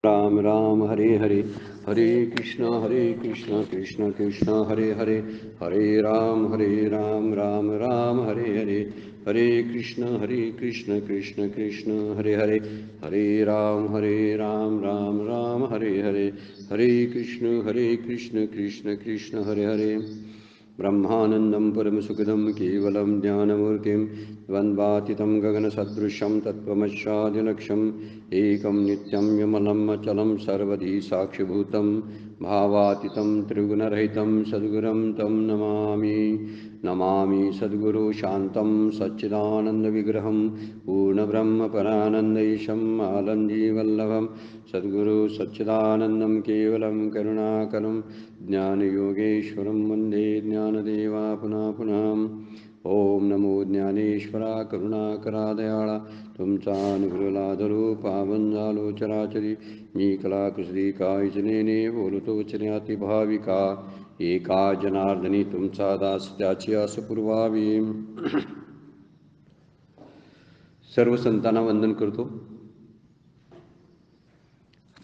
राम राम हरे हरे, हरे कृष्ण कृष्ण कृष्ण हरे हरे, हरे राम राम राम हरे हरे, हरे कृष्ण कृष्ण कृष्ण हरे हरे, हरे राम राम हरे हरे, हरे कृष्ण कृष्ण कृष्ण हरे हरे। ब्रह्मानन्दं परमसुखदं केवलं ज्ञानमूर्तिं द्वन्द्वातीतं गगनसदृशं तत्त्वमस्यादिलक्ष्यम् एकं नित्यं विमलं अचलं सर्वधी साक्षिभूतं भावातीतं त्रिगुणरहितं सद्गुरुं तं नमामि सद्गुरु शान्तं सच्चिदानन्दविग्रहं पूर्णब्रह्मपरानन्दैशम् आलन्दीवल्लभं सद्गुरु सच्चिदानन्दं केवलं करुणाकरं ज्ञानयोगेश्वरं वन्दे ज्ञानदेवा पुनः पुनः। ओम नमो ज्ञानेश्वरा करुणाकरा दयाळा, तुमचा अनुग्रहलाधरू पावन झालो चराचरी, मी कलाकुसरी कायजनेने बोलतो वचने भाविका, एका जनार्दनी तुमचा दास त्याची आस पुरवावी। सर्व संतांना वंदन करतो,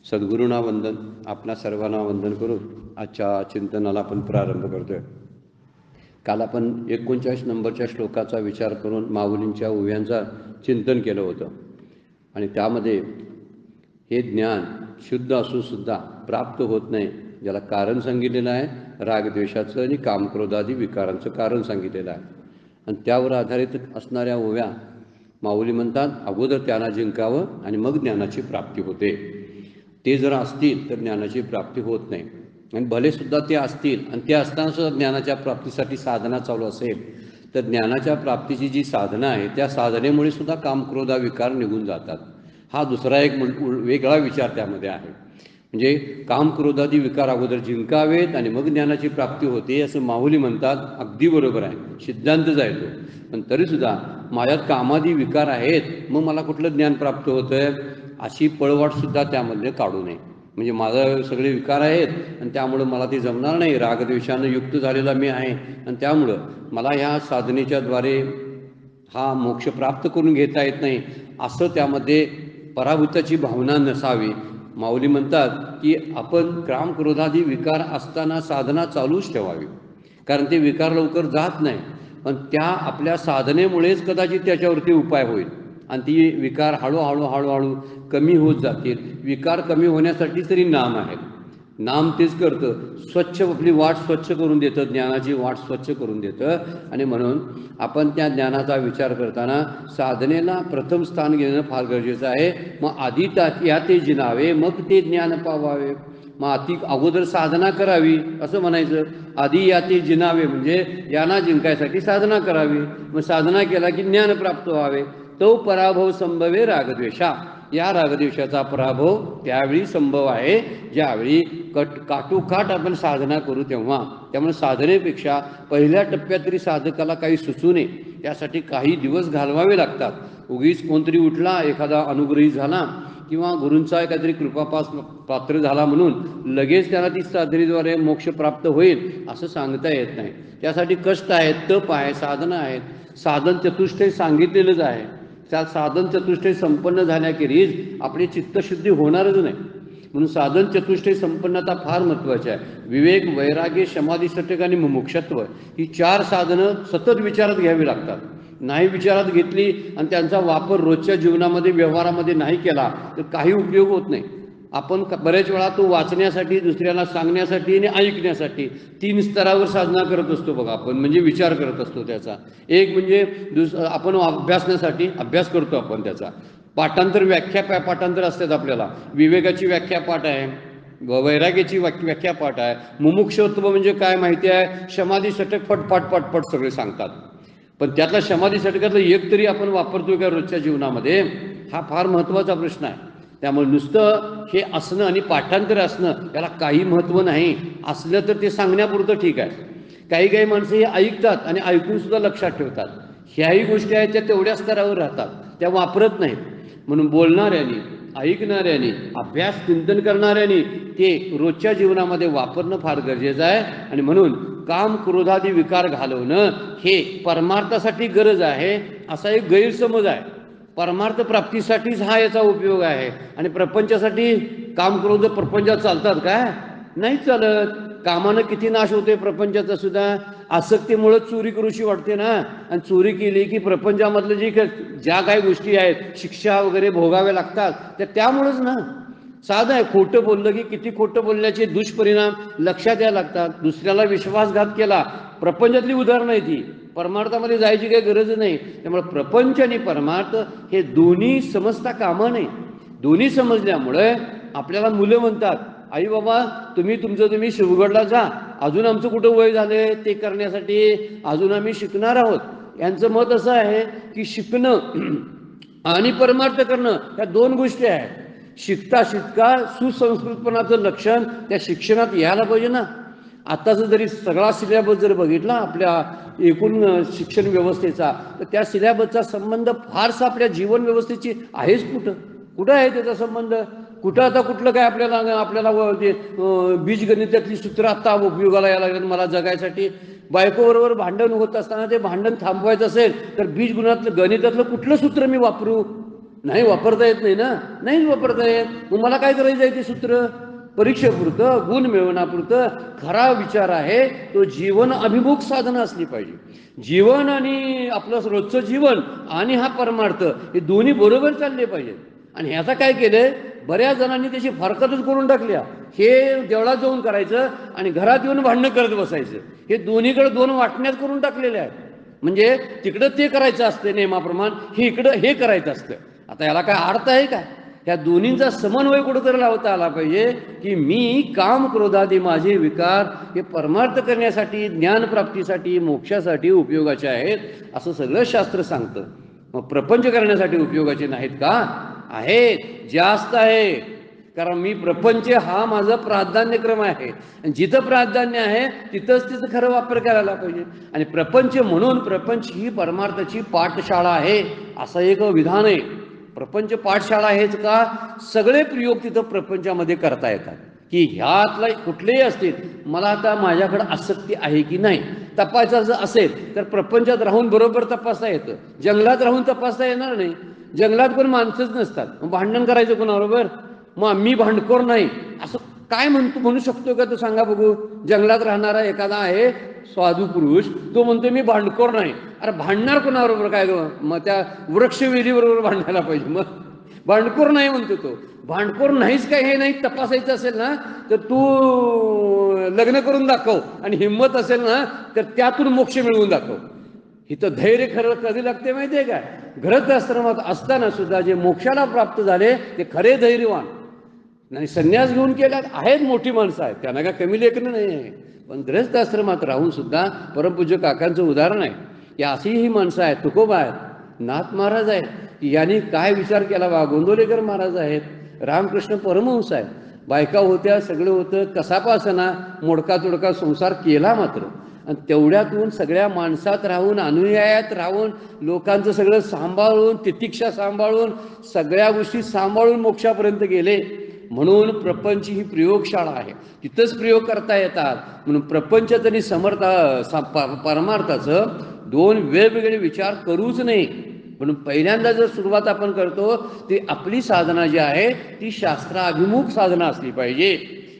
सद्गुरूंना वंदन, आपणा सर्वांना वंदन करून आजच्या चिंतनाला आपण प्रारंभ करतोय। काल आपण 39 नंबरच्या श्लोकाचा विचार करून माऊलींच्या ओव्यांचा चिंतन केलं होतं आणि त्यामध्ये हे ज्ञान शुद्ध असून सुद्धा प्राप्त होत नाही, ज्याला कारण सांगितलेलं आहे रागद्वेषाचं आणि कामक्रोधादी विकारांचं कारण सांगितलेलं आहे। आणि त्यावर आधारित असणाऱ्या ओव्या माऊली म्हणतात, अगोदर त्यांना जिंकावं आणि मग ज्ञानाची प्राप्ती होते। ते जर असतील तर ज्ञानाची प्राप्ती होत नाही, आणि भले सुद्धा ते असतील आणि ते असताना सुद्धा ज्ञानाच्या प्राप्तीसाठी साधना चालू असेल तर ज्ञानाच्या प्राप्तीची जी साधना आहे त्या साधनेमुळे सुद्धा कामक्रोधा विकार निघून जातात। हा दुसरा एक वेगळा विचार त्यामध्ये आहे। म्हणजे कामक्रोधादी विकार अगोदर जिंकावेत आणि मग ज्ञानाची प्राप्ती होते असं माऊली म्हणतात। अगदी बरोबर आहे, सिद्धांतच आहे तो। पण तरीसुद्धा माझ्यात कामादी विकार आहेत, मग मला कुठलं ज्ञान प्राप्त होतं अशी पळवाटसुद्धा त्यामध्ये काढू नये। म्हणजे माझा सगळे विकार आहेत आणि त्यामुळं मला ते जमणार नाही, रागद्वेषानं युक्त झालेला मी आहे आणि त्यामुळं मला ह्या साधनेच्या द्वारे हा मोक्ष प्राप्त करून घेता येत नाही, असं त्यामध्ये पराभूताची भावना नसावी। माऊली म्हणतात की आपण कामक्रोधादी विकार असताना साधना चालूच ठेवावी, कारण ते विकार लवकर जात नाही, पण त्या आपल्या साधनेमुळेच कदाचित त्याच्यावरती उपाय होईल आणि ती विकार हळूहळू कमी होत जातील। विकार कमी होण्यासाठी तरी नाम आहे, नाम तेच करतं, स्वच्छ आपली वाट स्वच्छ करून देतं, ज्ञानाची वाट स्वच्छ करून देतं। आणि म्हणून आपण त्या ज्ञानाचा विचार करताना साधनेला प्रथम स्थान घेणं फार गरजेचं आहे। मग आधी या ते जिनावे मग ते ज्ञान पावावे, मग अगोदर साधना करावी असं म्हणायचं। आधी या ते जिनावे म्हणजे यांना जिंकायसाठी साधना करावी, मग साधना केला की ज्ञान प्राप्त व्हावे। तो पराभव संभवे रागद्वेषा, या रागद्वेषाचा पराभव त्यावेळी संभव आहे ज्यावेळी काटोकाट आपण साधना करू तेव्हा। त्यामुळे साधनेपेक्षा पहिल्या टप्प्यात तरी साधकाला काही सुचू नये, त्यासाठी काही दिवस घालवावे लागतात। उगीच कोणतरी उठला, एखादा अनुग्रही झाला किंवा गुरूंचा काहीतरी कृपापास पात्र झाला म्हणून लगेच त्याला ती साधनेद्वारे मोक्ष प्राप्त होईल असं सांगता येत नाही। त्यासाठी कष्ट आहेत, तप आहे, साधना आहेत, साधन चतुष्टय सांगितलेलंच आहे। त्या साधन चतुष्टय संपन्न झाल्याखेरीज आपली चित्तशुद्धी होणारच नाही, म्हणून साधन चतुष्टय संपन्नता फार महत्त्वाची आहे। विवेक, वैराग्य, समाधी, सटक आणि मुमुक्षत्व ही 4 साधनं सतत विचारात घ्यावी लागतात। नाही विचारात घेतली आणि त्यांचा वापर रोजच्या जीवनामध्ये व्यवहारामध्ये नाही केला तर काही उपयोग होत नाही। आपण बऱ्याच वेळा तो वाचण्यासाठी, दुसऱ्याला सांगण्यासाठी आणि ऐकण्यासाठी 3 स्तरावर साधना करत असतो बघा आपण, म्हणजे विचार करत असतो त्याचा। एक म्हणजे आपण अभ्यासण्यासाठी अभ्यास करतो आपण त्याचा, पाठांतर व्याख्या पाठांतर असतात आपल्याला, विवेकाची व्याख्या पाठ आहे, वैराग्याची व्याख्या पाठ आहे, मुमुक्षत्व म्हणजे काय माहिती आहे, समाधी सटक फटफट सगळे सांगतात। पण त्यातला समाधी सटकातलं एक तरी आपण वापरतोय का रोजच्या जीवनामध्ये, हा फार महत्त्वाचा प्रश्न आहे। त्यामुळे नुसतं हे असणं आणि पाठांतर असणं याला काही महत्त्व नाही, असलं तर ते सांगण्यापुरतं ठीक आहे। काही माणसं हे ऐकतात आणि ऐकून सुद्धा लक्षात ठेवतात, ह्याही गोष्टी आहेत त्या तेवढ्या स्तरावर राहतात, त्या वापरत नाहीत। म्हणून बोलणाऱ्यांनी, ऐकणाऱ्यांनी, अभ्यास चिंतन करणाऱ्यांनी ते रोजच्या जीवनामध्ये वापरणं फार गरजेचं आहे। आणि म्हणून काम क्रोधादी विकार घालवणं हे परमार्थासाठी गरज आहे असा एक गैरसमज आहे। परमार्थ प्राप्तीसाठीच हा याचा उपयोग आहे आणि प्रपंचासाठी काम करून जर प्रपंचात चालतात काय? नाही चालत. कामानं किती नाश होते प्रपंचाचा सुद्धा. आसक्तीमुळे चोरी करूशी वाटते ना, आणि चोरी केली की प्रपंचामधलं ज्या काही गोष्टी आहेत, शिक्षा वगैरे भोगाव्या लागतात, त्यामुळेच ना. साधं आहे, खोटं बोललं की किती खोटं बोलण्याचे दुष्परिणाम लक्षात यायला लागतात. दुसऱ्याला विश्वासघात केला, प्रपंचातली उदाहरणं आहे ती, परमार्थामध्ये जायची काही गरज नाही. त्यामुळे प्रपंच आणि परमार्थ हे दोन्ही समजता कामा नये. दोन्ही समजल्यामुळे आपल्याला मुलं म्हणतात, आई बाबा तुम्ही शिवगडला जा, अजून आमचं कुठं वय झाले ते करण्यासाठी, अजून आम्ही शिकणार आहोत. यांचं मत असं आहे की शिकणं आणि परमार्थ करणं या दोन गोष्टी आहेत. शिकता शिकता सुसंस्कृतपणाचं लक्षण त्या शिक्षणात यायला पाहिजे ना. आत्ताचा जरी सगळा सिलेबस जर बघितला आपल्या एकूण शिक्षण व्यवस्थेचा, तर त्या सिलेबसचा संबंध फारसा आपल्या जीवन व्यवस्थेची आहेच कुठं आहे त्याचा संबंध? कुठं आता कुठलं काय आपल्याला बीजगणितातली सूत्र आत्ता उपयोगाला यायला लागतात मला जगायसाठी. बायकोबरोबर भांडण होत असताना ते भांडण थांबवायचं असेल तर गणितातलं कुठलं सूत्र मी वापरू? नाही, वापरता येत नाही ना. नाहीच वापरता येत. मग मला काय करायचं आहे ते सूत्र? परीक्षेपुरतं, गुण मिळवण्यापुरतं. खरा विचार आहे तो जीवन अभिमुख साधनं असली पाहिजे. जीवन आणि आपलं रोजचं जीवन आणि हा परमार्थ हे दोन्ही बरोबर चालले पाहिजेत. आणि ह्याचा काय केलंय, बऱ्याच जणांनी त्याची फरकतच करून टाकल्या. हे देवळात जाऊन करायचं आणि घरात येऊन भांडणं करत बसायचं. हे दोन्हीकडे दोन वाटण्यात करून टाकलेल्या आहेत. म्हणजे तिकडं ते करायचं असतं नियमाप्रमाण, हे इकडं हे करायचं असतं. आता याला काय अर्थ आहे का? ह्या दोन्हींचा समन्वय कुठंतरी लावता आला पाहिजे की मी काम क्रोधादी माझे विकार हे परमार्थ करण्यासाठी, ज्ञानप्राप्तीसाठी, मोक्षासाठी उपयोगाचे आहेत असं सगळं शास्त्र सांगतं. मग प्रपंच करण्यासाठी उपयोगाचे नाहीत का? आहेत, जास्त आहे. कारण मी प्रपंच हा माझा प्राधान्यक्रम आहे. आणि जिथं प्राधान्य आहे तिथंच तिथं खरं वापर करायला पाहिजे. आणि प्रपंच म्हणून प्रपंच ही परमार्थाची पाठशाळा आहे असं एक विधान आहे. प्रपंच पाठशाळा आहेच का? सगळे प्रयोग तिथं प्रपंचामध्ये करता येतात. की ह्यातला कुठलेही असतील, मला आता माझ्याकडे आसक्ती आहे की नाही तपासायचं जर असेल तर प्रपंचात राहून बरोबर तपासता येतं. जंगलात राहून तपासता येणार नाही. जंगलात कोण माणसंच नसतात, मग भांडण करायचं कोणाबरोबर? मग मी भांडखोर नाही असं काय म्हणू शकतो का? तो सांगा बघू. जंगलात राहणारा एखादा आहे साधू पुरुष, तो म्हणतो मी भांडखोर नाही. अरे भांडणार कोणाबरोबर काय? मग त्या वृक्षवेली बरोबर भांडायला पाहिजे. मग भांडखोर नाही म्हणतो तो. भांडखोर नाहीच काय हे नाही तपासायचं असेल ना तर तू लग्न करून दाखव, आणि हिंमत असेल ना तर त्यातून मोक्ष मिळवून दाखव. इथं धैर्य खरं कधी लागते माहिती आहे काय? गृहस्थाश्रमात असताना सुद्धा जे मोक्षाला प्राप्त झाले ते खरे धैर्यवान. नाही, संन्यास घेऊन केल्यात आहेत मोठी माणसं आहेत, त्यांना काय कमी लेखनं नाही आहे. पण गृहस्थाश्रमात राहून सुद्धा परमपूज्य काकांचं उदाहरण आहे की अशी ही माणसं आहेत. तुकोबा आहेत, नाथ महाराज आहेत, यांनी काय विचार केला बा. गोंदवलेकर महाराज आहेत, रामकृष्ण परमहंस आहेत. बायका होत्या, सगळं होतं, कसापासना मोडका तोडका संसार केला मात्र. आणि तेवढ्यातून सगळ्या माणसात राहून, अनुयायात राहून, लोकांचं सगळं सांभाळून, तितिक्षा सांभाळून, सगळ्या गोष्टी सांभाळून मोक्षापर्यंत गेले. म्हणून प्रपंच ही प्रयोगशाळा आहे, तिथंच प्रयोग करता येतात. म्हणून प्रपंच आणि परमार्थाचं दोन वेगवेगळे विचार करूच नाही. म्हणून पहिल्यांदा जर सुरुवात आपण करतो ती आपली साधना जी आहे ती शास्त्राभिमुख साधना असली पाहिजे.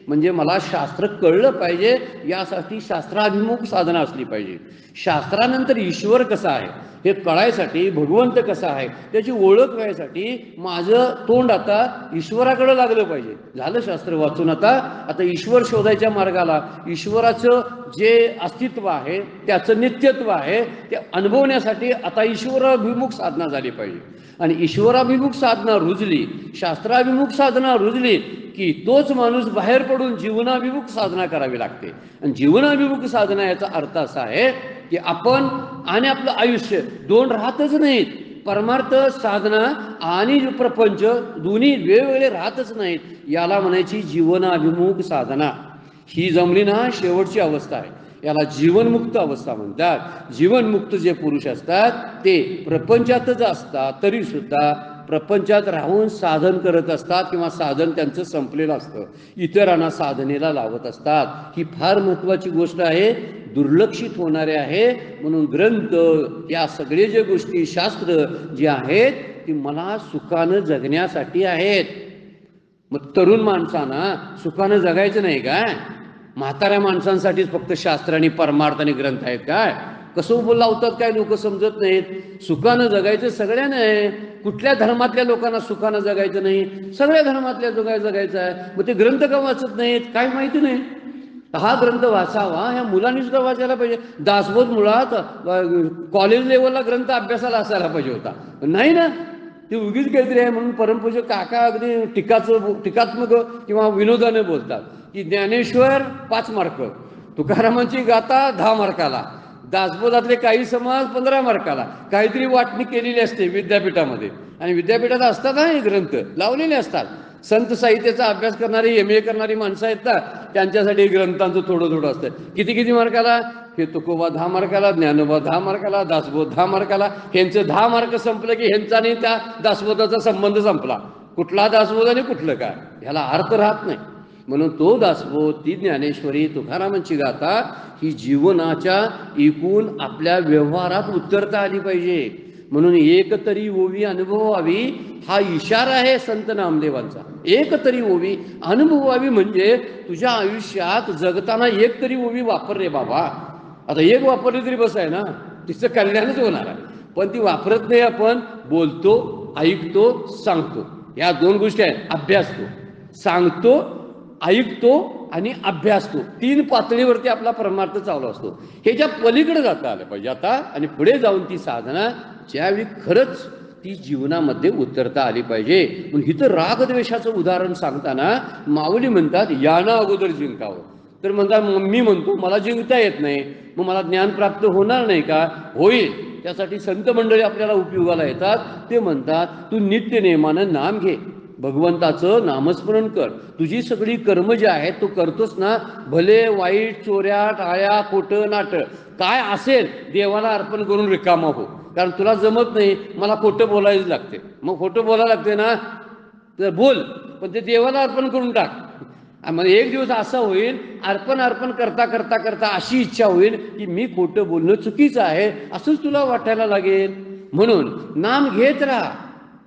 म्हणजे मला शास्त्र कळलं पाहिजे यासाठी शास्त्राभिमुख साधना असली पाहिजे. शास्त्रानंतर ईश्वर कसा आहे हे कळायसाठी, भगवंत कसा आहे त्याची ओळख व्हायसाठी माझं तोंड आता ईश्वराकडे लागलं पाहिजे. झालं शास्त्र वाचून, आता ईश्वर शोधायच्या मार्गाला, ईश्वराचं जे अस्तित्व आहे, त्याचं नित्यत्व आहे ते अनुभवण्यासाठी आता ईश्वराभिमुख साधना झाली पाहिजे. आणि ईश्वराभिमुख साधना रुजली, शास्त्राभिमुख साधना रुजली की तोच माणूस बाहेर पडून जीवनाभिमुख साधना करावी लागते. आणि जीवनाभिमुख साधना याचा अर्थ असा आहे की आपण आणि आपलं आयुष्य दोन राहतच नाहीत. परमार्थ साधना आणि प्रपंच दोन्ही वेगवेगळे राहतच नाहीत. याला म्हणायची जीवनाभिमुख साधना. ही जमली ना शेवटची अवस्था आहे, याला जीवनमुक्त अवस्था म्हणतात. जीवनमुक्त जे पुरुष असतात ते प्रपंचातच असतात तरी सुद्धा प्रपंचात राहून साधन करत असतात किंवा साधन त्यांचं संपलेलं असतं, इतरांना साधनेला लावत असतात. ही फार महत्त्वाची गोष्ट आहे, दुर्लक्षित होणारे आहे. म्हणून ग्रंथ या सगळे जे गोष्टी, शास्त्र जी आहेत ती मला सुखानं जगण्यासाठी आहेत. मग तरुण माणसांना सुखानं जगायचं नाही काय? म्हाताऱ्या माणसांसाठीच फक्त शास्त्र आणि परमार्थ आणि ग्रंथ आहेत काय? कसं बोल लावतात काय लोक समजत नाहीत. सुखानं जगायचं सगळ्यांना आहे. कुठल्या धर्मातल्या लोकांना सुखानं जगायचं नाही? सगळ्या धर्मातल्या जगायचं आहे. मग ते ग्रंथ का वाचत नाहीत? काय माहिती नाही. हा ग्रंथ वाचावा, ह्या मुलांनी सुद्धा वाचायला पाहिजे. दासबोध मुळात कॉलेज लेवलला ग्रंथ अभ्यासाला असायला पाहिजे होता, नाही ना. ते उगीच काहीतरी आहे म्हणून परमपूज्य काका अगदी टीकात्मक किंवा विनोदाने बोलतात की ज्ञानेश्वर 5 मार्क, तुकारामांची गाथा 10 मार्काला, दासबोधातले काही समाज 15 मार्काला, काहीतरी वाटणी केलेली असते विद्यापीठामध्ये. आणि विद्यापीठात असतात हा हे ग्रंथ लावलेले असतात. संत साहित्याचा अभ्यास करणारी MA करणारी माणसं आहेत ना, त्यांच्यासाठी ग्रंथांचं थोडं थोडं असतं. किती मार्काला? हे तुकोबा 10 मार्काला, ज्ञानोबा 10 मार्काला, दासबोध 10 मार्काला. ह्यांचं 10 मार्क संपलं की ह्यांचा आणि त्या दासबोधाचा संबंध संपला. कुठला दासबोध आणि कुठलं काय, ह्याला अर्थ राहत नाही. म्हणून तो दासबोध, ती ज्ञानेश्वरी, तुकारामांची गाथा ही जीवनाच्या एकूण आपल्या व्यवहारात उतरता आली पाहिजे. म्हणून एक तरी ओवी अनुभवावी हा इशारा आहे संत नामदेवांचा. एक तरी ओवी अनुभवावी म्हणजे तुझ्या आयुष्यात जगताना एक तरी ओवी वापर रे बाबा. आता एक वापरली तरी बस आहे ना, तिचं कल्याणच होणार आहे. पण ती वापरत नाही. आपण बोलतो, ऐकतो, सांगतो, या 2 गोष्टी आहेत. अभ्यासतो, सांगतो, ऐकतो आणि अभ्यासतो. 3 पातळीवरती आपला परमार्थ चालू असतो. हे ज्या पलीकडे जाता आलं पाहिजे आता, आणि पुढे जाऊन ती साधना ज्यावेळी खरंच ती जीवनामध्ये उतरता आली पाहिजे. म्हणून हिथं रागद्वेषाचं उदाहरण सांगताना माऊली म्हणतात यानं अगोदर जिंकावं. तर म्हणतात मी म्हणतो मला जिंकता येत नाही, मग मला ज्ञान प्राप्त होणार नाही का? होईल. त्यासाठी संत मंडळी आपल्याला उपयोगाला येतात. ते म्हणतात तू नित्यनेमानं नाम घे, भगवंताचं नामस्मरण कर, तुझी सगळी कर्म जी आहेत तू करतोस ना, भले वाईट, चोऱ्या, टाळ्या, खोटं नाटं काय असेल देवाला अर्पण करून रिकामा हो. कारण तुला जमत नाही, मला खोटं बोलायचं लागते. मग खोटं बोलायला लागते ना, तर बोल, पण ते देवाला अर्पण करून टाक. मग एक दिवस असा होईल, अर्पण करता करता करता अशी इच्छा होईल की मी खोटं बोलणं चुकीचं आहे असंच तुला वाटायला लागेल. म्हणून नाम घेत राहा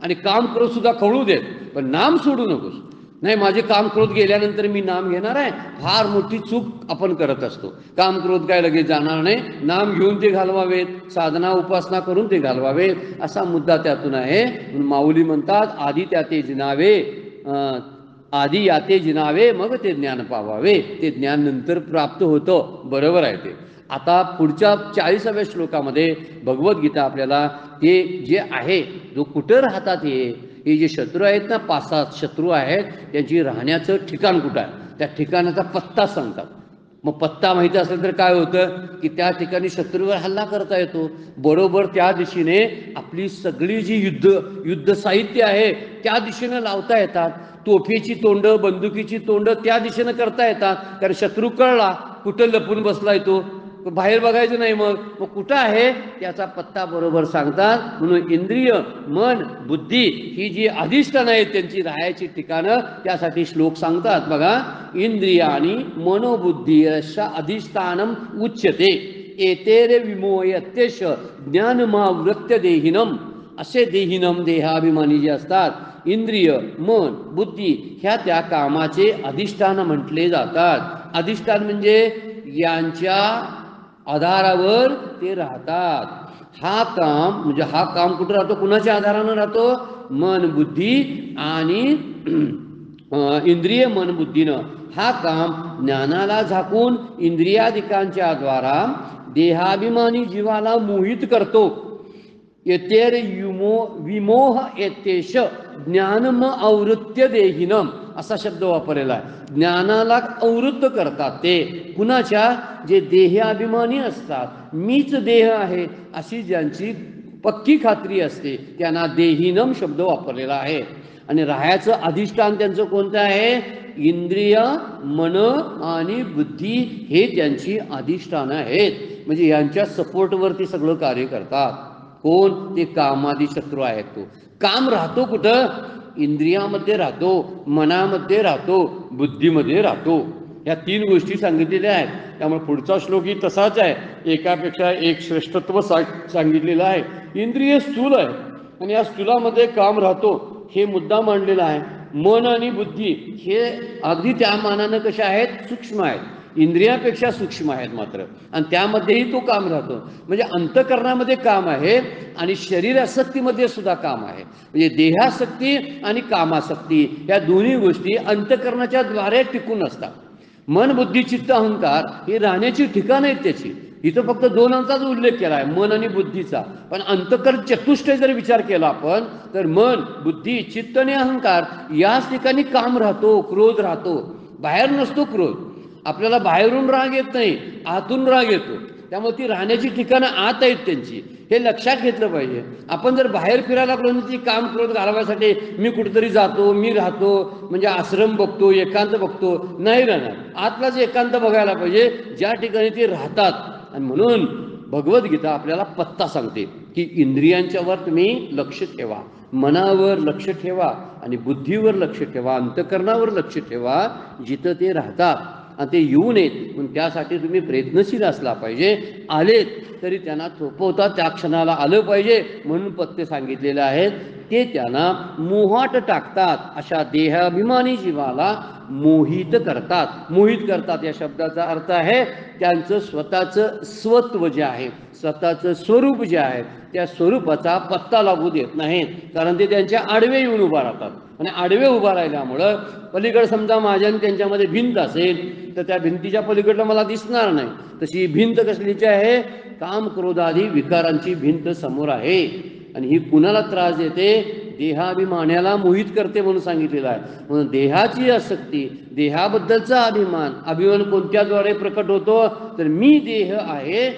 आणि काम क्रोध सुद्धा कळू देत, पण नाम सोडू नकोस. नाही माझे काम क्रोध गेल्यानंतर मी नाम घेणार आहे, फार मोठी चूक आपण करत असतो. काम क्रोध काय लगेच जाणार नाही, नाम घेऊन ते घालवावेत, साधना उपासना करून ते घालवावेत, असा मुद्दा त्यातून आहे. माऊली म्हणतात आधी त्या ते जिनावे, आधी याते जिनावे मग ते ज्ञान पावावे. ते ज्ञान नंतर प्राप्त होतं, बरोबर आहे ते. आता पुढच्या 40व्या श्लोकामध्ये भगवद्गीता आपल्याला ते जे आहे, जो कुठं राहतात हे जे शत्रू आहेत ना, 5-7 शत्रू आहेत, त्यांची राहण्याचं ठिकाण कुठं आहे, त्या ठिकाणाचा पत्ता सांगतात. मग पत्ता माहिती असेल तर काय होतं की त्या ठिकाणी शत्रूवर हल्ला करता येतो. बरोबर त्या दिशेने आपली सगळी जी युद्ध साहित्य आहे त्या दिशेनं लावता येतात. तोफेची तोंड, बंदुकीची तोंड त्या दिशेनं करता येतात. कारण शत्रू कळला कुठं लपून बसलाय तो, बाहेर बघायचं नाही. मग कुठं आहे त्याचा पत्ता बरोबर सांगतात. म्हणून इंद्रिय, मन, बुद्धी ही जी अधिष्ठानं आहेत त्यांची राहायची ठिकाणं त्यासाठी श्लोक सांगतात बघा. इंद्रियाणी मनोबुद्धी यशा अधिष्ठानम उच्यते एतेरे विमोयत्यश ज्ञानमावृत्य देहिनम. असे देहिनम देहाभिमानी जे असतात, इंद्रिय, मन, बुद्धी ह्या त्या कामाचे अधिष्ठान म्हटले जातात. अधिष्ठान म्हणजे यांच्या आधारावर ते राहतात. हा काम कुठं राहतो, कुणाच्या आधारानं राहतो? मन, बुद्धी आणि इंद्रिय, मन, बुद्धीनं. हा काम ज्ञानाला झाकून इंद्रियादिकांच्या द्वारा देहाभिमानी जीवाला मोहित करतो. येतेर विमोह येतेश ज्ञानम आवृत्य देहिनम असा शब्द वापरलेला आहे. ज्ञानाला आवृत्त करतात ते कुणाच्या? जे देहाभिमानी असतात. मीच देह आहे अशी ज्यांची पक्की खात्री असते त्यांना देहिनम शब्द वापरलेला आहे. आणि राहायचं अधिष्ठान त्यांचं कोणतं आहे? इंद्रिय, मन आणि बुद्धी हे त्यांची अधिष्ठानं आहेत. म्हणजे यांच्या सपोर्टवरती सगळं कार्य करतात. कोण? ते कामादी शत्रू आहेत. तो काम राहतो कुठं? इंद्रियामध्ये राहतो, मनामध्ये राहतो, बुद्धीमध्ये राहतो. ह्या 3 गोष्टी सांगितलेल्या आहेत. त्यामुळे पुढचा श्लोकही तसाच आहे, एकापेक्षा एक श्रेष्ठत्व सांगितलेलं आहे. इंद्रिय स्थूल आहे आणि या स्थूलामध्ये काम राहतो हे मुद्दा मांडलेला आहे. मन आणि बुद्धी हे अगदी त्या मानानं कशा आहेत, सूक्ष्म आहेत, इंद्रियापेक्षा सूक्ष्म आहेत मात्र, आणि त्यामध्येही तो काम राहतो. म्हणजे अंतःकरणामध्ये काम आहे आणि शरीरासक्तीमध्ये सुद्धा काम आहे. म्हणजे देहासक्ती आणि कामासक्ती या दोन्ही गोष्टी अंतःकरणाच्या द्वारे टिकून असतात. मन बुद्धी चित्त अहंकार ही राहण्याची ठिकाणं आहेत त्याची. इथं फक्त दोनांचाच उल्लेख केला आहे, मन आणि बुद्धीचा. पण अंतःकरण चतुष्टय जर विचार केला आपण तर मन बुद्धी चित्त आणि अहंकार याच ठिकाणी काम राहतो, क्रोध राहतो. बाहेर नसतो क्रोध. आपल्याला बाहेरून राग येत नाही, आतून राग येतो. त्यामुळे ती राहण्याची ठिकाणं आत आहेत त्यांची, हे लक्षात घेतलं पाहिजे. आपण जर बाहेर फिरायला लागलो ती काम क्रोध घालवायसाठी मी कुठेतरी जातो, मी राहतो, म्हणजे आश्रम बघतो, एकांत बघतो, नाही राहणार. आतलाच एकांत बघायला पाहिजे ज्या ठिकाणी ते राहतात. आणि म्हणून भगवद्गीता आपल्याला पत्ता सांगते की इंद्रियांच्यावर तुम्ही लक्ष ठेवा, मनावर लक्ष ठेवा आणि बुद्धीवर लक्ष ठेवा, अंतःकरणावर लक्ष ठेवा, जिथं ते राहतात आणि ते येऊ नयेत. म्हणून त्यासाठी तुम्ही प्रयत्नशील असला पाहिजे. आलेत तरी त्यांना थोपवता त्या क्षणाला आलं पाहिजे. म्हणून पत्ते सांगितलेले आहेत, ते त्यांना मोहात टाकतात. अशा देहाभिमानी जीवाला मोहित करतात. मोहित करतात या शब्दाचा अर्थ आहे त्यांचं स्वतःचं स्वत्व जे आहे, स्वतःचं स्वरूप जे आहे, त्या स्वरूपाचा पत्ता लागू देत नाहीत. कारण ते त्यांच्या आडवे येऊन उभा राहतात. आणि आडवे उभा राहिल्यामुळं पलीकडे समजा माझ्या आणि त्यांच्यामध्ये भिंत असेल तर त्या भिंतीच्या पलीकडलं मला दिसणार नाही. तशी भिंत कसलीची आहे, काम क्रोधादी विकारांची भिंत समोर आहे. आणि ही कुणाला त्रास देते, देहाभिमानाला मोहित करते म्हणून सांगितलेलं आहे. म्हणून देहाची आसक्ती, देहाबद्दलचा अभिमान कोणत्याद्वारे प्रकट होतो तर मी देह आहे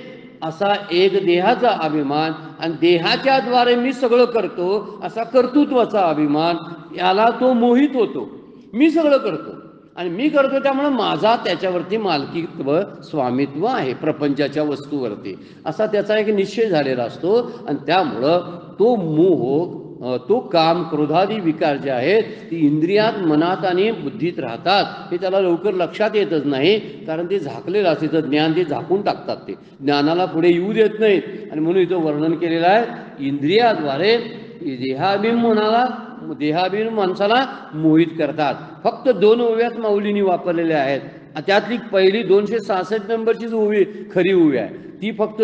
असा एक देहाचा अभिमान, आणि देहाच्या द्वारे मी सगळं करतो असा कर्तृत्वाचा अभिमान, याला तो मोहित होतो. मी सगळं करतो आणि मी करतो त्यामुळे माझा त्याच्यावरती मालकीत्व स्वामित्व आहे प्रपंचाच्या वस्तूवरती, असा त्याचा एक निश्चय झालेला असतो. आणि त्यामुळं तो मोह, तो काम क्रोधादी विकार जे आहेत ती इंद्रियात मनात आणि बुद्धीत राहतात. हे त्याला लवकर लक्षात येतच नाही, कारण ते झाकलेलं असते. तर ज्ञान ते झाकून टाकतात, ते ज्ञानाला पुढे येऊ देत नाहीत. आणि म्हणून इथं वर्णन केलेलं आहे, इंद्रियाद्वारे देहाभिमान माणसाला मोहित करतात. फक्त 2 ओव्यात माऊलींनी वापरलेल्या आहेत. त्यातली पहिली 266 नंबरचीच ओवी खरी ओवी आहे. ती फक्त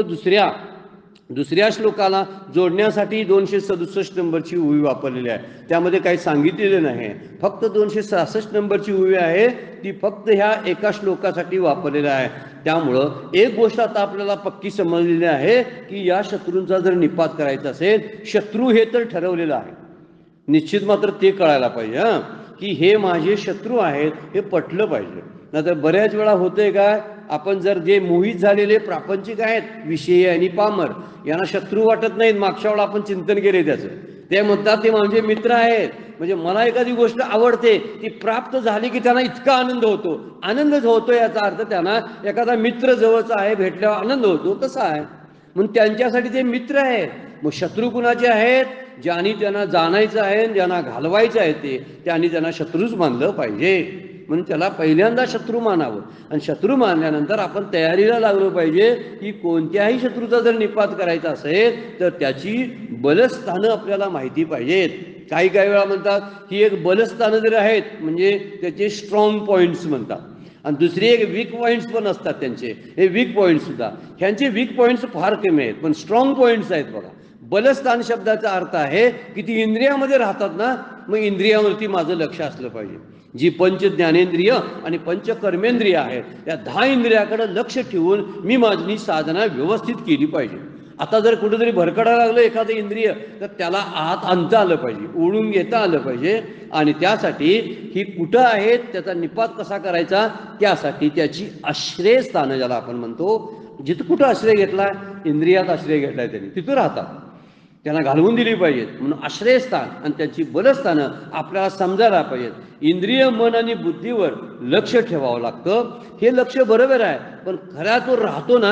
दुसऱ्या श्लोकाला जोडण्यासाठी 267 नंबरची ओवी वापरलेली आहे. त्यामध्ये काही सांगितलेलं नाही. फक्त 266 नंबरची ओवी आहे, ती फक्त ह्या एका श्लोकासाठी वापरलेला आहे. त्यामुळं एक गोष्ट आता आपल्याला पक्की समजलेली आहे की या शत्रूंचा जर निपात करायचा असेल, शत्रू हे तर ठरवलेलं आहे, निश्चित मात्र ते कळायला पाहिजे की हे माझे शत्रू आहेत, हे पटलं पाहिजे. नाहीतर बऱ्याच वेळा होतंय काय, आपण जर जे मोहित झालेले प्रापंचिक आहेत, विषयी आणि पामर, यांना शत्रू वाटत नाहीत. मागच्या वेळा आपण चिंतन केले त्याचं, ते म्हणतात ते माझे मित्र आहेत. म्हणजे मला एखादी गोष्ट आवडते, ती प्राप्त झाली की त्यांना इतका आनंद होतो. आनंदच होतो याचा अर्थ त्यांना एखादा मित्र जवळचा आहे, भेटल्यावर आनंद होतो, तसा आहे. म्हणून त्यांच्यासाठी ते मित्र आहेत. मग शत्रू कुणाचे आहेत, ज्यांनी त्यांना जाणायचं आहे, ज्यांना घालवायचं आहे, त्यांनी त्यांना शत्रूच मानलं पाहिजे. म्हणून त्याला पहिल्यांदा शत्रू मानावं. आणि शत्रू मानल्यानंतर आपण तयारीला लागलो पाहिजे की कोणत्याही शत्रूचा जर निपात करायचा असेल तर त्याची बलस्थानं आपल्याला माहिती पाहिजेत. काही वेळा म्हणतात की एक बलस्थानं जर आहेत म्हणजे त्याचे स्ट्रॉंग पॉईंट्स म्हणतात, आणि दुसरी एक वीक पॉईंट्स पण असतात त्यांचे. हे वीक पॉईंट्स सुद्धा, ह्यांचे वीक पॉईंट्स फार कमी आहेत, पण स्ट्रॉंग पॉईंट्स आहेत बघा. बलस्थान शब्दाचा अर्थ आहे की ती इंद्रियामध्ये राहतात ना, मग इंद्रियावरती माझं लक्ष असलं पाहिजे. जी पंच ज्ञानेंद्रिय आणि पंच कर्मेंद्रिय आहेत, त्या 10 इंद्रियाकडे लक्ष ठेवून मी माझी साधना व्यवस्थित केली पाहिजे. आता जर कुठेतरी भरकडायला लागलं एखादं इंद्रिय तर त्याला आत आणता आलं पाहिजे, ओढून घेता आलं पाहिजे. आणि त्यासाठी ही कुठं आहेत, त्याचा निपात कसा करायचा, त्यासाठी त्याची आश्रयस्थानं ज्याला आपण म्हणतो, जिथं कुठं आश्रय घेतला, इंद्रियात आश्रय घेतलाय त्यांनी, तिथं राहतात, त्यांना घालवून दिली पाहिजेत. म्हणून आश्रयस्थान आणि त्यांची बलस्थानं आपल्याला समजायला पाहिजेत. इंद्रिय मन आणि बुद्धीवर लक्ष ठेवावं लागतं. हे लक्ष बरोबर आहे, पण खरा तो राहतो ना,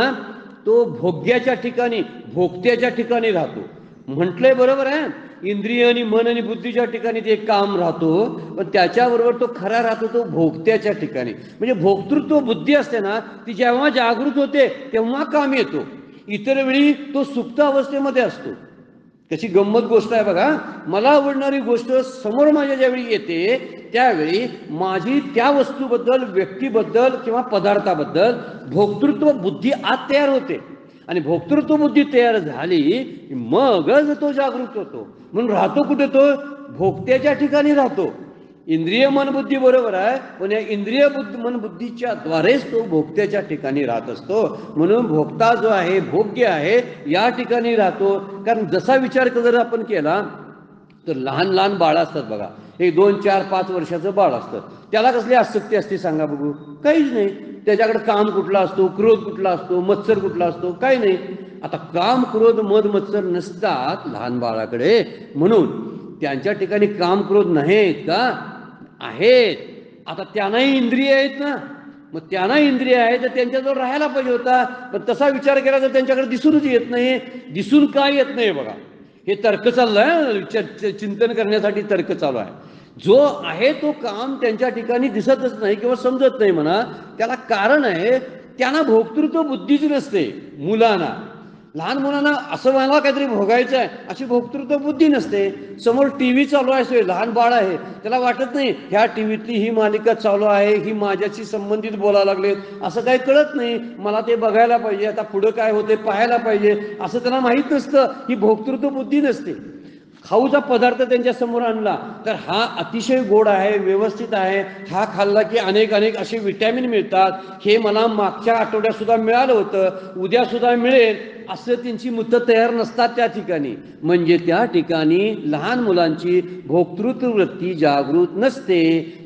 तो भोग्याच्या ठिकाणी, भोगत्याच्या ठिकाणी राहतो. म्हटलंय बरोबर आहे, इंद्रिय आणि मन आणि बुद्धीच्या ठिकाणी ते काम राहतो, पण त्याच्याबरोबर तो खरा राहतो तो भोगत्याच्या ठिकाणी. म्हणजे भोक्तृत्व बुद्धी असते ना, ती जेव्हा जागृत होते तेव्हा काम येतो. इतर वेळी तो सुप्त अवस्थेमध्ये असतो. त्याची गंमत गोष्ट आहे बघा. मला आवडणारी गोष्ट समोर माझ्या ज्यावेळी येते त्यावेळी माझी त्या वस्तूबद्दल, व्यक्तीबद्दल किंवा पदार्थाबद्दल भोक्तृत्व बुद्धी आत तयार होते आणि भोक्तृत्व बुद्धी तयार झाली की मगच तो जागृत होतो. म्हणून राहतो कुठे तो? भोगत्याच्या ठिकाणी राहतो. इंद्रिय मन बुद्धी बरोबर आहे, पण या इंद्रिय मन बुद्धीच्या द्वारेच तो भोगत्याच्या ठिकाणी राहत असतो. म्हणून भोगता जो आहे, भोग्य आहे, या ठिकाणी राहतो. कारण जसा विचार जर आपण केला तर लहान लहान बाळ असतात बघा, एक 2, 4, 5 वर्षाचं बाळ असतं. त्याला कसली आसक्ती असते सांगा बघू? काहीच नाही. त्याच्याकडे काम कुठला असतो, क्रोध कुठला असतो, मत्सर कुठला असतो? काही नाही. आता काम, क्रोध, मद, मत्सर नसतात लहान बाळाकडे, म्हणून त्यांच्या ठिकाणी काम, क्रोध नाहीत का? आहेत. आता त्यांनाही इंद्रिय आहेत ना, मग त्यांना इंद्रिय आहे तर त्यांच्याजवळ राहायला पाहिजे होता. पण तसा विचार केला तर त्यांच्याकडे दिसूनच येत नाही. दिसून काय येत नाही बघा? हे तर्क चाललंय, चिंतन करण्यासाठी तर्क चालू आहे. जो आहे तो काम त्यांच्या ठिकाणी दिसतच नाही किंवा समजत नाही म्हणा. त्याला कारण आहे, त्यांना भोक्तृत्व बुद्धीच नसते. मुलांना, लहान मुलांना असं मला काहीतरी भोगायचं आहे अशी भोक्तृत्व बुद्धी नसते. समोर टीव्ही चालू आहे, लहान बाळ आहे, त्याला वाटत नाही ह्या टीव्हीतली ही मालिका चालू आहे, ही माझ्याशी संबंधित बोलायला लागले, असं काही कळत नाही. मला ते बघायला पाहिजे, आता पुढं काय होते पाहायला पाहिजे, असं त्यांना माहीत नसतं. ही भोक्तृत्व बुद्धी नसते. खाऊचा पदार्थ त्यांच्या समोर आणला तर हा अतिशय गोड आहे, व्यवस्थित आहे, हा खाल्ला की अनेक अनेक असे विटॅमिन मिळतात, हे मला मागच्या आठवड्यात सुद्धा मिळालं होतं, उद्या सुद्धा मिळेल, असं त्यांची मतं तयार नसतात त्या ठिकाणी. म्हणजे त्या ठिकाणी लहान मुलांची भोक्तृत्व वृत्ती जागृत नसते.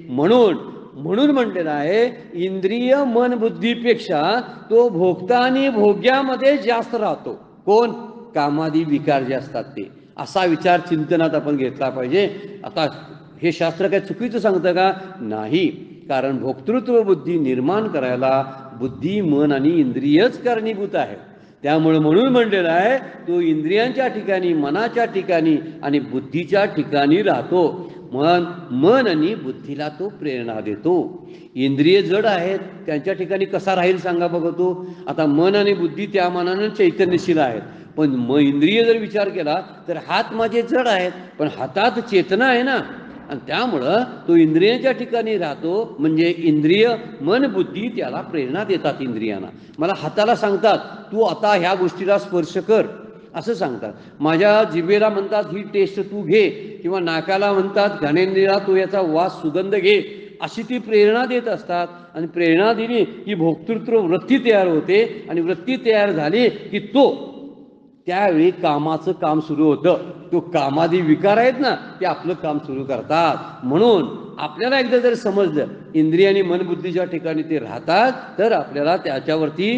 म्हणून म्हटलेलं आहे, इंद्रिय मन बुद्धीपेक्षा तो भोगता आणि भोग्यामध्ये जास्त राहतो. कोण? कामादी विकार जे असतात ते. असा विचार चिंतनात आपण घेतला पाहिजे. आता हे शास्त्र काय चुकीचं सांगतं का? नाही. कारण भोक्तृत्व बुद्धी निर्माण करायला बुद्धी, मन आणि इंद्रियच कारणीभूत आहे. त्यामुळे म्हणून म्हणलेलं आहे, तो इंद्रियांच्या ठिकाणी, मनाच्या ठिकाणी आणि बुद्धीच्या ठिकाणी राहतो. मन आणि बुद्धीला तो प्रेरणा देतो. इंद्रिय जड आहेत, त्यांच्या ठिकाणी कसा राहील सांगा बघतो? आता मन आणि बुद्धी त्या मानानं चैतन्यशील आहेत, पण इंद्रिय जर विचार केला तर हात माझे जड आहेत, पण हातात चेतना आहे ना, आणि त्यामुळं तो इंद्रियांच्या ठिकाणी राहतो. म्हणजे इंद्रिय मन बुद्धी त्याला प्रेरणा देतात. इंद्रियांना मला हाताला सांगतात तू आता ह्या गोष्टीला स्पर्श कर असं सांगतात. माझ्या जिभेला म्हणतात ही टेस्ट तू घे, किंवा नाकाला म्हणतात घाणेंद्रियाला तू याचा वास सुगंध घे, अशी ती प्रेरणा देत असतात. आणि प्रेरणा दिली की भोक्तृत्व वृत्ती तयार होते, आणि वृत्ती तयार झाली की तो त्यावेळी कामाचं काम सुरू होतं. तो कामादी विकार आहेत ना, ते आपलं काम सुरू करतात. म्हणून आपल्याला एकदा जर समजलं इंद्रिय आणि मनबुद्धीच्या ठिकाणी ते राहतात, तर आपल्याला त्याच्यावरती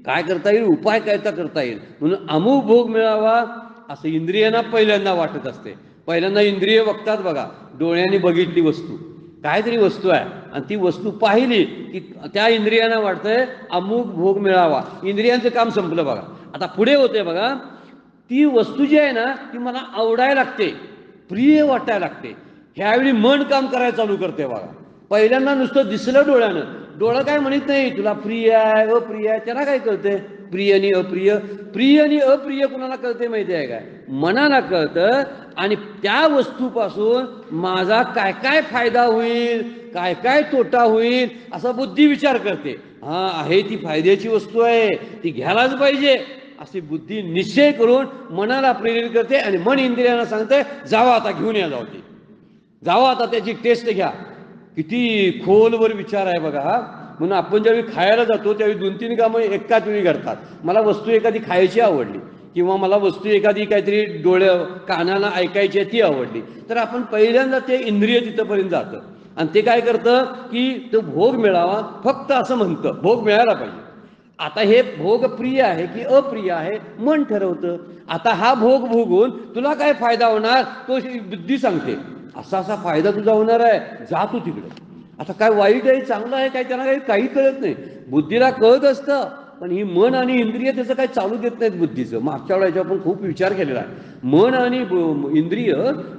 काय करता येईल, उपाय काय करता येईल. म्हणून अमुक भोग मिळावा असं इंद्रियांना पहिल्यांदा वाटत असते. पहिल्यांदा इंद्रिय बघतात बघा, डोळ्यांनी बघितली वस्तू, काहीतरी वस्तू आहे आणि ती वस्तू पाहिली की त्या इंद्रियांना वाटतंय अमुक भोग मिळावा. इंद्रियांचं काम संपलं बघा. आता पुढे होते बघा, ती वस्तू जी आहे ना ती मला आवडायला लागते, प्रिय वाटायला लागते. ह्यावेळी मन काम करायला चालू करते बघा. पहिल्यांदा नुसतं दिसलं डोळ्यानं, डोळं काय म्हणत नाही तुला प्रिय आहे अप्रिय आहे, त्याला काय कळते प्रिय आणि अप्रिय? प्रिय आणि अप्रिय कुणाला कळते माहिती आहे काय? मनाला कळतं. आणि त्या वस्तूपासून माझा काय काय फायदा होईल, काय काय तोटा होईल असा बुद्धी विचार करते. हा आहे ती फायद्याची वस्तू आहे, ती घ्यायलाच पाहिजे अशी बुद्धी निश्चय करून मनाला प्रेरित करते. आणि मन इंद्रियांना सांगते जावा आता घेऊन या, जाऊ ती जावा आता त्याची टेस्ट घ्या. किती खोलवर विचार आहे बघा हा. म्हणून आपण ज्यावेळी खायला जातो त्यावेळी 2-3 कामं एकाच वेळी घडतात. मला वस्तू एखादी खायची आवडली, किंवा मला वस्तू एखादी काहीतरी डोळ्या कानाला ऐकायची ती आवडली, तर आपण पहिल्यांदा ते इंद्रिय तिथंपर्यंत जातं आणि ते काय करतं की तो भोग मिळावा फक्त असं म्हणतं, भोग मिळायला पाहिजे. आता हे भोग प्रिय आहे की अप्रिय आहे मन ठरवतं. आता हा भोग भोगून तुला काय फायदा होणार तो बुद्धी सांगते, असा असा फायदा तुझा होणार आहे, जा तू तिकडे. आता काय वाईट आहे चांगलं आहे काय त्यांना काही कळत नाही. बुद्धीला कळत असतं, पण ही मन आणि इंद्रिय त्याचं काही चालू देत नाहीत बुद्धीचं. मागच्या वेळेला आपण खूप विचार केलेला आहे. मन आणि इंद्रिय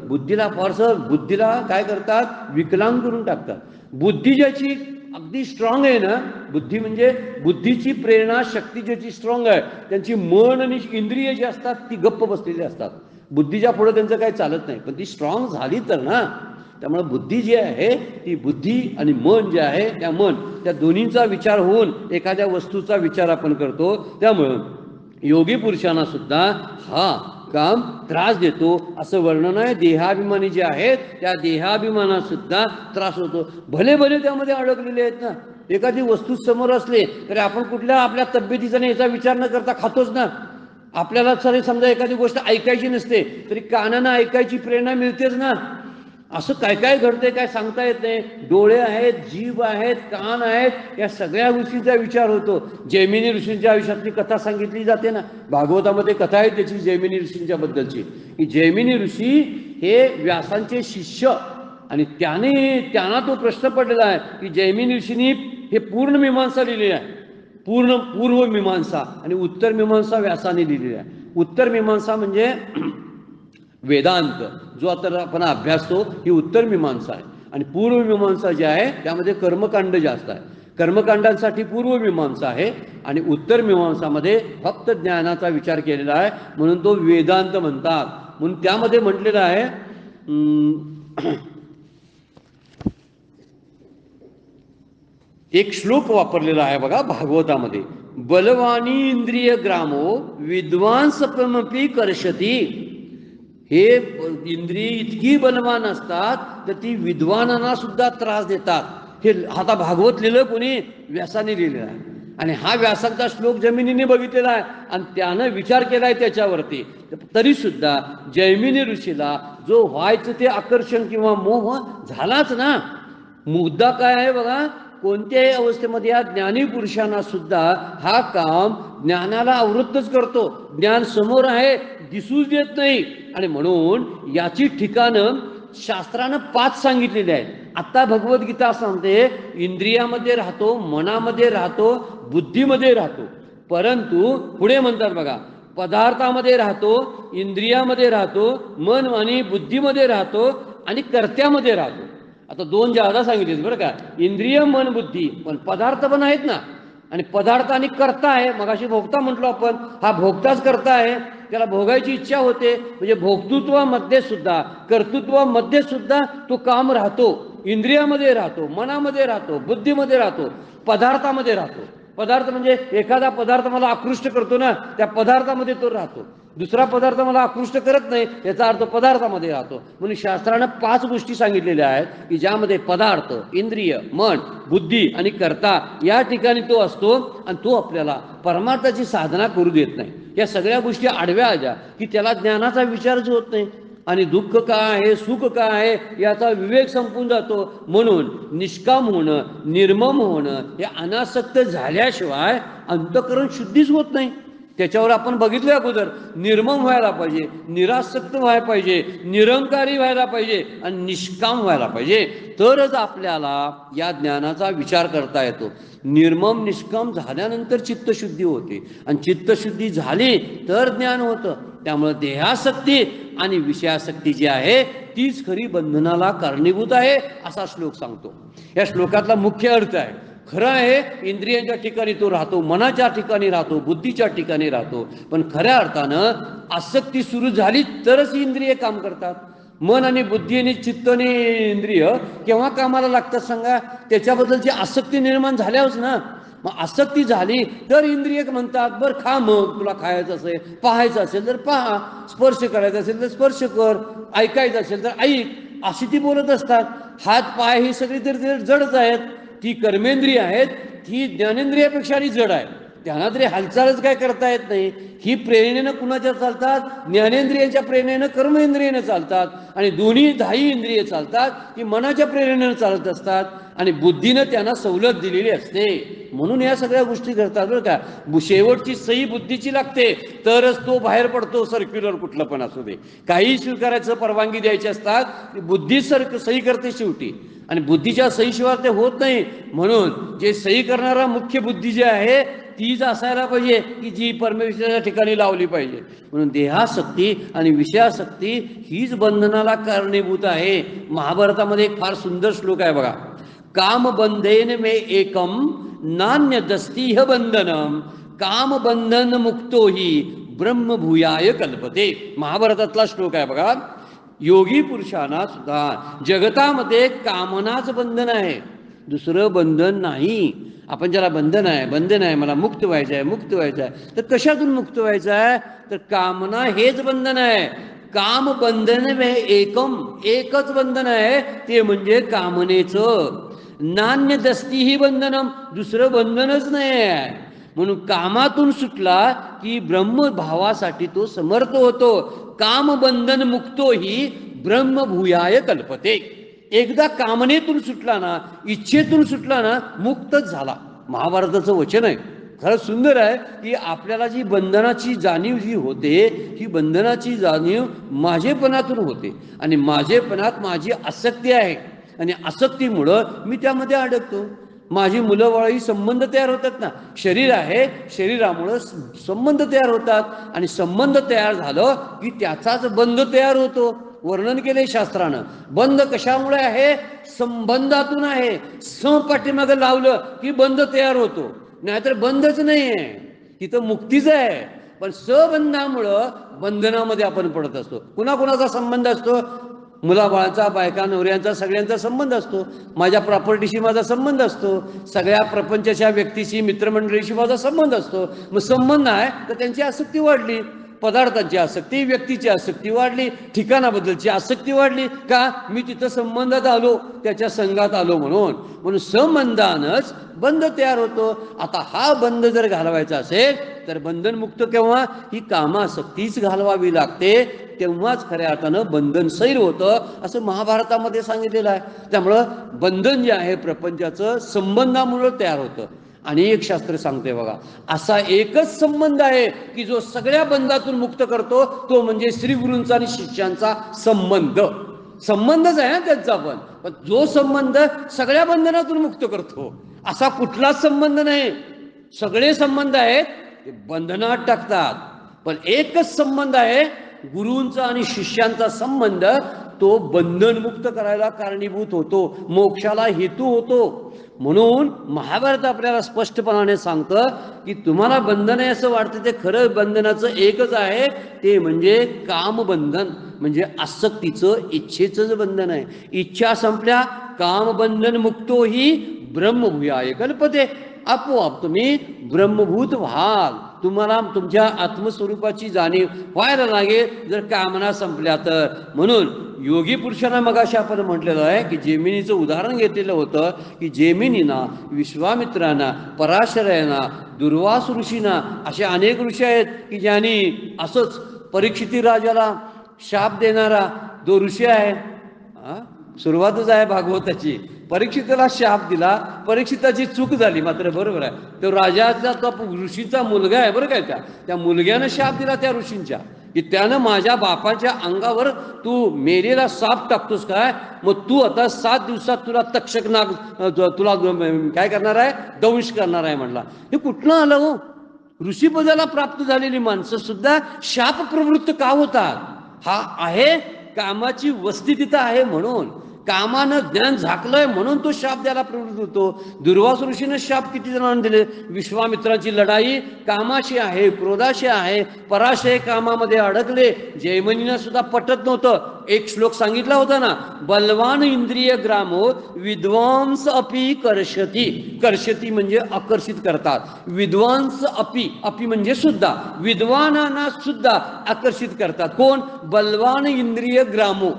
बुद्धीला फारसं, बुद्धीला काय करतात, विकलांग करून टाकतात. बुद्धी ज्याची अगदी स्ट्रॉंग आहे ना, बुद्धी म्हणजे बुद्धीची प्रेरणा शक्ती ज्याची स्ट्रॉंग आहे, त्यांची मन आणि इंद्रिय जी असतात ती गप्प बसलेली असतात. बुद्धीच्या पुढे त्यांचं काही चालत नाही, पण ती स्ट्रॉंग झाली तर ना. त्यामुळे बुद्धी जी आहे ती बुद्धी आणि मन जे आहे त्या मन त्या दोन्हींचा विचार होऊन एखाद्या वस्तूचा विचार आपण करतो. त्यामुळं योगी पुरुषांना सुद्धा हा काम त्रास देतो असं वर्णन आहे. देहाभिमानी जे आहेत त्या देहाभिमानात सुद्धा त्रास होतो. भले भले त्यामध्ये अडकलेले आहेत ना. एखादी वस्तू समोर असले तरी आपण कुठल्या आपल्या तब्येतीचा नाही याचा विचार न करता खातोच ना. आपल्याला सरी समजा एखादी गोष्ट ऐकायची नसते तरी कानानं ऐकायची प्रेरणा मिळतेच ना. असं काय काय घडतंय काय सांगता येत नाही. डोळे आहेत, जीभ आहेत, कान आहेत, या सगळ्या गोष्टींचा विचार होतो. जैमिनी ऋषींच्या आयुष्यातली कथा सांगितली जाते ना. भागवतामध्ये कथा आहे त्याची जैमिनी ऋषींच्या बद्दलची, की जैमिनी ऋषी हे व्यासांचे शिष्य आणि त्यांना तो प्रश्न पडलेला आहे की जैमिनी ऋषींनी हे पूर्ण मीमांसा लिहिलेली आहे. पूर्व मीमांसा आणि उत्तर मीमांसा व्यासाने लिहिलेली आहे. उत्तर मीमांसा म्हणजे वेदांत जो आता आपण अभ्यासतो ही उत्तर मीमांसा आहे. आणि पूर्व मीमांसा जी आहे त्यामध्ये कर्मकांड जास्त आहे. कर्मकांडांसाठी पूर्व मीमांसा आहे आणि उत्तर मीमांसामध्ये फक्त ज्ञानाचा विचार केलेला आहे, म्हणून तो वेदांत म्हणतात. म्हणून त्यामध्ये म्हटलेलं आहे एक श्लोक वापरलेला आहे बघा भागवतामध्ये, बलवानी इंद्रिय ग्रामो विद्वांसपमपि कर्षती. हे इंद्रिय इतकी बलवान असतात तर ती विद्वानांना सुद्धा त्रास देतात. हे आता भागवत लिहिलं कोणी? व्यासाने लिहिलेलं आहे. आणि हा व्यासांचा श्लोक जमिनीने बघितलेला आहे आणि त्यानं विचार केलाय त्याच्यावरती. तरी सुद्धा जैमिनी ऋषीला जो व्हायचं ते आकर्षण किंवा मोह झालाच ना. मुद्दा काय आहे बघा, कोणत्याही अवस्थेमध्ये या ज्ञानी पुरुषांना सुद्धा हा काम ज्ञानाला आवृत्तच करतो. ज्ञान समोर आहे, दिसूच देत नाही. आणि म्हणून याची ठिकाणं शास्त्रानं 5 सांगितलेली आहेत. आता भगवद्गीता सांगते इंद्रियामध्ये राहतो, मनामध्ये राहतो, बुद्धीमध्ये राहतो. परंतु पुढे म्हणतात बघा, पदार्थामध्ये राहतो, इंद्रियामध्ये राहतो, मन आणि बुद्धीमध्ये राहतो आणि कर्त्यामध्ये राहतो. आता 2 जादा सांगितले बरं का, इंद्रिय मन बुद्धी, पण पदार्थ पण आहेत ना. आणि पदार्थ आणि कर्ता आहे. मगाशी भोगता म्हटलो आपण, हा भोगताच करता आहे. त्याला भोगायची इच्छा होते, म्हणजे भोक्तृत्वामध्ये सुद्धा कर्तृत्वामध्ये सुद्धा तो काम राहतो. इंद्रियामध्ये राहतो, मनामध्ये राहतो, बुद्धीमध्ये राहतो, पदार्थामध्ये राहतो. पदार्थ म्हणजे एखादा पदार्थ मला आकृष्ट करतो ना, त्या पदार्थामध्ये तो राहतो. दुसरा पदार्थ मला आकृष्ट करत नाही याचा अर्थ पदार्थामध्ये राहतो. म्हणून शास्त्रानं 5 गोष्टी सांगितलेल्या आहेत की ज्यामध्ये पदार्थ, इंद्रिय, मन, बुद्धी आणि कर्ता या ठिकाणी तो असतो. आणि तो आपल्याला परमार्थाची साधना करू देत नाही. या सगळ्या गोष्टी आडव्या आल्या की त्याला ज्ञानाचा विचारच होत नाही. आणि दुःख काय आहे, सुख काय आहे याचा विवेक संपून जातो. म्हणून निष्काम होणं, निर्मम होणं, हे अनासक्त झाल्याशिवाय अंतःकरण शुद्धीच होत नाही. त्याच्यावर आपण बघितलं अगोदर, निर्मम व्हायला पाहिजे, निरासक्त व्हायला पाहिजे, निरंकारी व्हायला पाहिजे आणि निष्काम व्हायला पाहिजे. तरच आपल्याला या ज्ञानाचा विचार करता येतो. निर्मम निष्काम झाल्यानंतर चित्तशुद्धी होते आणि चित्तशुद्धी झाली तर ज्ञान होतं. त्यामुळे देहासक्ती आणि विषयासक्ती जी आहे तीच खरी बंधनाला कारणीभूत आहे असा श्लोक सांगतो. या श्लोकातला मुख्य अर्थ आहे, खरं आहे इंद्रियांच्या ठिकाणी तो राहतो, मनाच्या ठिकाणी राहतो, बुद्धीच्या ठिकाणी राहतो. पण खऱ्या अर्थानं आसक्ती सुरू झाली तरच इंद्रिय काम करतात. मन आणि बुद्धी आणि चित्त आणि इंद्रिय केव्हा कामाला लागतात सांगा? त्याच्याबद्दलची आसक्ती निर्माण झाल्यावरच ना. मग आसक्ती झाली तर इंद्रिय म्हणतात बरं खा, मग तुला खायचं असेल, पाहायचं असेल तर पहा, स्पर्श करायचा असेल तर स्पर्श कर, ऐकायचं असेल तर ऐक, अशी ती बोलत असतात. हात पाय ही सगळी तर जडच आहेत. ती कर्मेंद्रिय आहेत, ती ज्ञानेंद्रियापेक्षा जड आहेत. त्यांना तरी हालचालच काय करता येत नाही. ही प्रेरणेनं कुणाच्या चालतात? ज्ञानेंद्रियांच्या प्रेरणेनं, कर्मेंद्रियेनं चालतात. आणि दोन्ही 10 इंद्रिय चालतात ती मनाच्या प्रेरणेनं चालत असतात आणि बुद्धीनं त्यांना सवलत दिलेली असते. म्हणून या सगळ्या गोष्टी करतात बरं का. शेवटची सही बुद्धीची लागते तरच तो बाहेर पडतो. सर्क्युलर कुठलं पण असू दे, काही स्वीकारायचं परवानगी द्यायची असतात, बुद्धी सही करते शेवटी. आणि बुद्धीच्या सहीशिवाय ते होत नाही. म्हणून जे सही करणारा मुख्य बुद्धी जी आहे तीच असायला पाहिजे की जी परमेश्वराच्या ठिकाणी लावली पाहिजे. म्हणून देहासक्ती आणि विषयासक्ती हीच बंधनाला कारणीभूत आहे. महाभारतामध्ये एक फार सुंदर श्लोक आहे बघा, काम बंधेन मे एकम नान्यदस्तीह बंधनम काम बंधन मुक्तो ही ब्रह्मभूयाय कल्पते. महाभारतातला श्लोक आहे बघा. योगी पुरुषांना सुद्धा जगतामध्ये कामनाच बंधन आहे, दुसरं बंधन नाही. आपण ज्याला बंधन आहे मला मुक्त व्हायचं आहे, तर कशातून मुक्त व्हायचं आहे? तर कामना हेच बंधन आहे. काम बंधन एकच बंधन आहे, ते म्हणजे कामनेचं. नान्यदस्ती ही बंधनम, दुसरं बंधनच नाही आहे. म्हणून कामातून सुटला की ब्रह्मभावासाठी तो समर्थ होतो. कामबंधन मुक्तो ही ब्रह्मभूयाय कल्पते. एकदा कामनेतून सुटला ना, इच्छेतून सुटला ना, मुक्तच झाला. महाभारताचं वचन आहे. खरंच सुंदर आहे की आपल्याला जी बंधनाची जाणीव जी होते, ही बंधनाची जाणीव माझेपणातून होते. आणि माझेपणात माझी आसक्ती आहे, आणि आसक्तीमुळं मी त्यामध्ये अडकतो. माझी मुलं बाळही संबंध तयार होतात ना. शरीर आहे, शरीरामुळं संबंध तयार होतात, आणि संबंध तयार झालं की त्याचाच बंध तयार होतो. वर्णन केले शास्त्रानं. बंध कशामुळे आहे? संबंधातून आहे. पाठीमागं लावलं की बंध तयार होतो, नाहीतर बंधच नाही आहे. तिथं मुक्तीच आहे. पण सबंधामुळं बंधनामध्ये आपण पडत असतो. कुणाकुणाचा संबंध असतो? मुलाबाळाचा, बायका नवऱ्यांचा, सगळ्यांचा संबंध असतो. माझ्या प्रॉपर्टीशी माझा संबंध असतो. सगळ्या प्रपंचाच्या व्यक्तीशी, मित्रमंडळीशी माझा संबंध असतो. मग संबंध आहे तर त्यांची आसक्ती वाढली. पदार्थांची आसक्ती, व्यक्तीची आसक्ती वाढली, ठिकाणाबद्दलची आसक्ती वाढली. का? मी तिथं संबंधात आलो, त्याच्या संघात आलो म्हणून संबंधानच बंध तयार होतो. आता हा बंध जर घालवायचा असेल तर बंधनमुक्त केव्हा? ही कामासक्तीच घालवावी लागते, तेव्हाच खऱ्या अर्थानं बंधन सैर होतं, असं महाभारतामध्ये सांगितलेलं आहे. त्यामुळं बंधन जे आहे प्रपंचाचं संबंधामुळं तयार होतं. आणि एक शास्त्र सांगते बघा, असा एकच संबंध आहे की जो सगळ्या बंधातून मुक्त करतो, तो म्हणजे श्री गुरूंचा आणि शिष्यांचा संबंध. संबंधच आहे ना त्यांचा, पण जो संबंध सगळ्या बंधनातून मुक्त करतो, असा कुठलाच संबंध नाही. सगळे संबंध आहेत ते बंधनात टाकतात, पण एकच संबंध आहे गुरूंचा आणि शिष्यांचा संबंध. तो बंधनमुक्त करायला कारणीभूत होतो, मोक्षाला हेतू होतो. म्हणून महाभारत आपल्याला स्पष्टपणाने सांगतं की तुम्हाला बंधन आहे असं वाटतं, ते खरं बंधनाचं एकच आहे, ते म्हणजे कामबंधन. म्हणजे आसक्तीचं, इच्छेचं बंधन आहे. इच्छा संपल्या, कामबंधन मुक्तो ही ब्रह्मभूयाय कल्पते. आपोआप तुम्ही ब्रह्मभूत व्हाल. तुम्हाला तुमच्या आत्मस्वरूपाची जाणीव व्हायला लागेल जर कामना संपल्या तर. म्हणून योगी पुरुषांना मगाशी आपण म्हटलेलं आहे की जेमिनीचं उदाहरण घेतलेलं होतं की जेमिनीना, विश्वामित्रांना, पराशरायांना, दुर्वास ऋषींना, असे अनेक ऋषी आहेत की ज्यांनी असंच परीक्षिती राजाला शाप देणारा जो ऋषी आहे, सुरुवातच आहे भागवताची. परीक्षिताला शाप दिला, परीक्षिताची चूक झाली मात्र, बरोबर आहे. तो राजाचा, तो ऋषीचा मुलगा आहे बरं काय, त्या मुलग्यानं शाप दिला त्या ऋषींच्या की त्यानं माझ्या बापाच्या अंगावर तू मेलेला साप टाकतोस काय, मग तू आता 7 दिवसात तुला तक्षक नाग तुला काय करणार आहे, दंश करणार आहे म्हणला. हे कुठलं आलं हो? ऋषीपदाला प्राप्त झालेली माणसं सुद्धा शाप प्रवृत्त का होतात? हा आहे कामाची वस्ती तिथं आहे म्हणून. कामानं ज्ञान झाकलंय म्हणून तो शाप द्यायला प्रवृत्त होतो. दुर्वास ऋषीनं शाप किती जणांना दिले? विश्वामित्राची लढाई कामाशी आहे, क्रोधाशी आहे. पराशय कामामध्ये अडकले. जैमिनींना सुद्धा पटत नव्हतं. एक श्लोक सांगितला होता ना, बलवान इंद्रिय ग्रामो विद्वांस अपि कर्षती. कर्षती म्हणजे आकर्षित करतात. विद्वांस अपि म्हणजे सुद्धा, विद्वानांना सुद्धा आकर्षित करतात. कोण? बलवान इंद्रिय ग्रामो.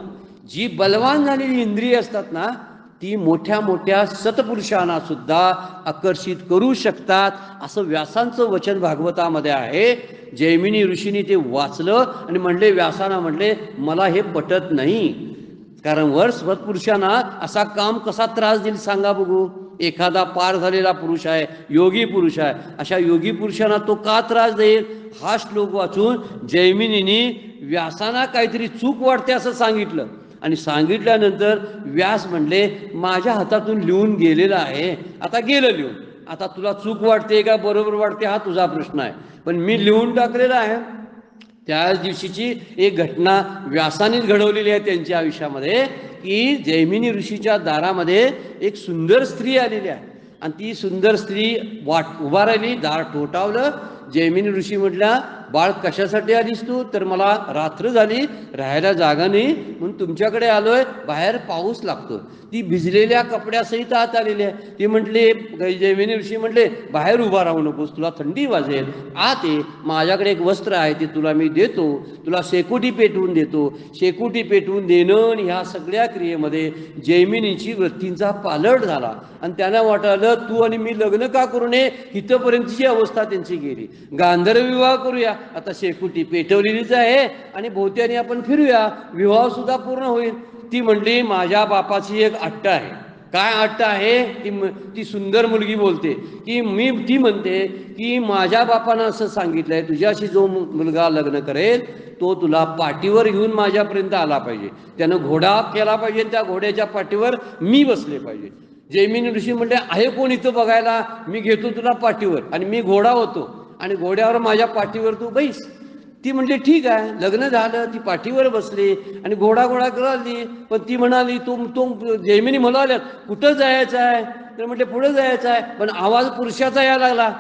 जी बलवान झालेली इंद्रिय असतात ना, ती मोठ्या मोठ्या सत्पुरुषांना सुद्धा आकर्षित करू शकतात, असं व्यासांचं वचन भागवतामध्ये आहे. जैमिनी ऋषींनी ते वाचलं आणि म्हणले, व्यासांना म्हणले मला हे पटत नाही, कारण वर सत्पुरुषांना असा काम कसा त्रास देईल सांगा बघू. एखादा पार झालेला पुरुष आहे, योगी पुरुष आहे, अशा योगी पुरुषांना तो का त्रास देईल? हा श्लोक वाचून जैमिनींनी व्यासांना काहीतरी चूक वाटते असं सांगितलं. आणि सांगितल्यानंतर व्यास म्हणले, माझ्या हातातून लिहून गेलेलं आहे, आता गेलं लिहून, आता तुला चूक वाटते का बरोबर वाटते हा तुझा प्रश्न आहे, पण मी लिहून टाकलेलं आहे. त्याच दिवशीची एक घटना व्यासानेच घडवलेली आहे त्यांच्या आयुष्यामध्ये की जैमिनी ऋषीच्या दारामध्ये एक सुंदर स्त्री आलेली आहे, आणि ती सुंदर स्त्री उभा राहिली, दार ठोठावलं, जैमिनी ऋषी म्हटल्या, बाळ कशासाठी आलीस तू? तर मला रात्र झाली, राहायला जागा नाही, म्हणून तुमच्याकडे आलोय, बाहेर पाऊस लागतो. ती भिजलेल्या कपड्यासहित आत आलेली आहे. ती म्हटली, जैमिनी ऋषी म्हटले, बाहेर उभा राहू नकोस, तुला थंडी वाजेल, आत ये, माझ्याकडे एक वस्त्र आहे ते तुला मी देतो, तुला शेकोटी पेटवून देतो. शेकोटी पेटवून देणं आणि ह्या सगळ्या क्रियेमध्ये जैमिनीची वृत्तींचा पालट झाला आणि त्यांना वाटलं तू आणि मी लग्न का करू नये. इथंपर्यंतची अवस्था त्यांची गेली. गांधर्व विवाह करूया, आता शेकोटी पेटवलेलीच आहे आणि भोवत्याने आपण फिरूया, विवाह सुद्धा पूर्ण होईल. ती म्हटली, माझ्या बापाची एक अट्ट आहे. काय अट्ट आहे? ती सुंदर मुलगी बोलते की ती म्हणते की माझ्या बापानं असं सांगितलंय, तुझ्याशी जो मुलगा लग्न करेल तो तुला पाठीवर घेऊन माझ्यापर्यंत आला पाहिजे, त्यानं घोडा केला पाहिजे, त्या घोड्याच्या पाठीवर मी बसले पाहिजे. जैमिनी ऋषी म्हणले, आहे कोण इथं बघायला? मी घेतो तुला पाठीवर आणि मी घोडा होतो आणि घोड्यावर माझ्या पाठीवर तू बैस. ती म्हणली, ठीक आहे. लग्न झालं, ती पाठीवर बसली आणि घोडा कराली. पण ती म्हणाली, जैमिनी म्हणाल्या, कुठं जायचं आहे? तर म्हटले, पुढे जायचं आहे. पण आवाज पुरुषाचा यायला लागला.